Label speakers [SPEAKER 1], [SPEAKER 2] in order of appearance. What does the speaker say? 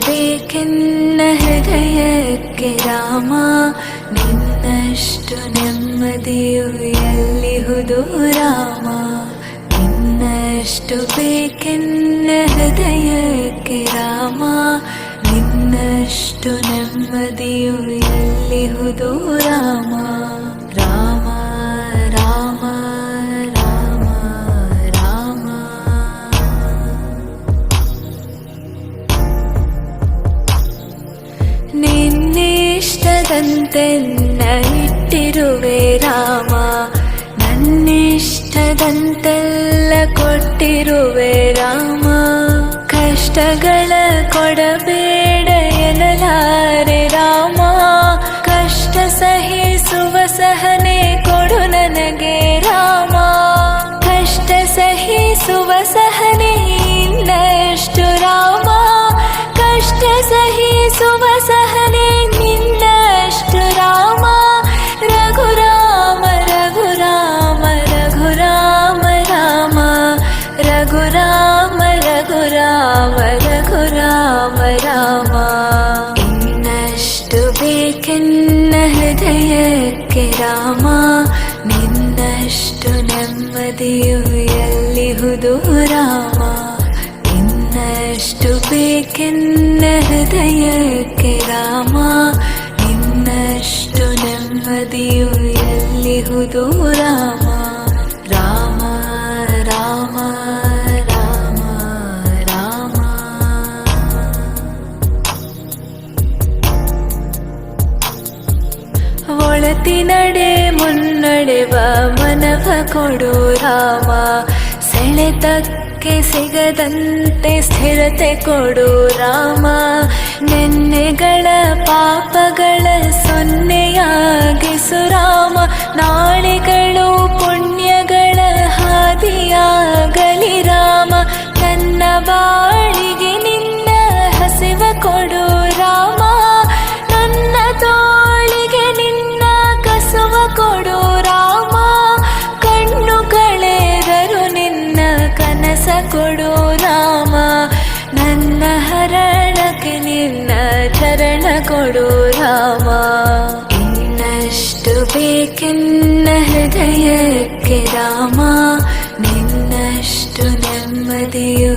[SPEAKER 1] ಬೇಕೆನ್ನ ಹೃದಯಕ್ಕೆ ರಾಮ, ನಿನ್ನಷ್ಟು ನೆಮ್ಮದಿಯು ಎಲ್ಲಿಹುದು ರಾಮ. ನಿನ್ನಷ್ಟು ಬೇಕೆನ್ನ ಹೃದಯಕ್ಕೆ ರಾಮ, ನಿನ್ನಷ್ಟು ನೆಮ್ಮದಿಯು ಎಲ್ಲಿಹುದು ರಾಮ. ರಾಮ ರಾಮ ರಾಮ ರಾಮ. ನಿನ್ನಿಷ್ಟದಂತೆನ್ನ ಇಟ್ಟಿರುವೆ ರಾಮ, ನನ್ನಿಷ್ಟದಂತೆಲ್ಲ ಕೊಟ್ಟಿರುವೆ ರಾಮ. ಕಷ್ಟಗಳ ಕೊಡಬೇಡ ಎನ್ನಲಾರೆ ರಾಮ, ಕಷ್ಟ ಸಹಿಸುವ ಸಹನೆ ಕೊಡು ನನಗೆ ರಾಮ. ಕಷ್ಟ ಸಹಿಸುವ ಸಹನೆ ಇನ್ನಷ್ಟು ರಾಮ, ಕಷ್ಟ ಸಹಿಸುವ ಸಹನೆ ನಿನ್ನಷ್ಟು ರಾಮ. ರಘುರಾಮ ರಘುರಾಮ ರಘುರಾಮ ರಾಮ, ರಘುರಾಮ ರಘುರಾಮ ರಘುರಾಮ ರಾಮ. ಇನ್ನಷ್ಟು ಬೇಕೆನ್ನ ಹೃದಯಕ್ಕೆ ರಾಮ, ನಿನ್ನಷ್ಟು ನೆಮ್ಮದಿಯು ಎಲ್ಲಿಹುದು ರಾಮ. ಇನ್ನಷ್ಟು ಬೇಕೆನ್ನ ಹೃದಯಕ್ಕೆ ರಾಮ, ನಿನ್ನಷ್ಟು ನೆಮ್ಮದಿಯು ಎಲ್ಲಿಹುದು ರಾಮ. ರಾಮ ರಾಮ ರಾಮ ರಾಮ. ಒಳತಿನಡೆ ಮುನ್ನಡೆವ ಮನವ ಕೊಡು ರಾಮ, ಸೆಳೆತಕ್ಕೆ ಸಿಗದಂತೆ ಸ್ಥಿರತೆ ಕೊಡು ರಾಮ. ನೆನ್ನೆಗಳ ಪಾಪಗಳ ಸೊನ್ನೆಯಾಗಿಸು ರಾಮ, ನಾಳೆಗಳು ಪುಣ್ಯಗಳ ಹಾದಿಯಾಗಲಿ ರಾಮ. ನನ್ನ ಬಾಳಿಗೆ ನಿನ್ನ ಹಸಿವ ಕೊಡು ರಾಮ, ನನ್ನ ತೋಳಿಗೆ ನಿನ್ನ ಕಸುವ ಕೊಡು ರಾಮ. ಕಣ್ಣು ಕಳೆದರು ನಿನ್ನ ಕನಸ ಕೊಡು ರಾಮ, ನನ್ನ ಹರಣಕ್ಕೆ ನಿನ್ನ ಚರಣ ಕೊಡು ರಾಮ. ಇನ್ನಷ್ಟು ಬೇಕೆನ್ನ ಹೃದಯಕ್ಕೆ ರಾಮ, ನಿನ್ನಷ್ಟು ನೆಮ್ಮದಿಯು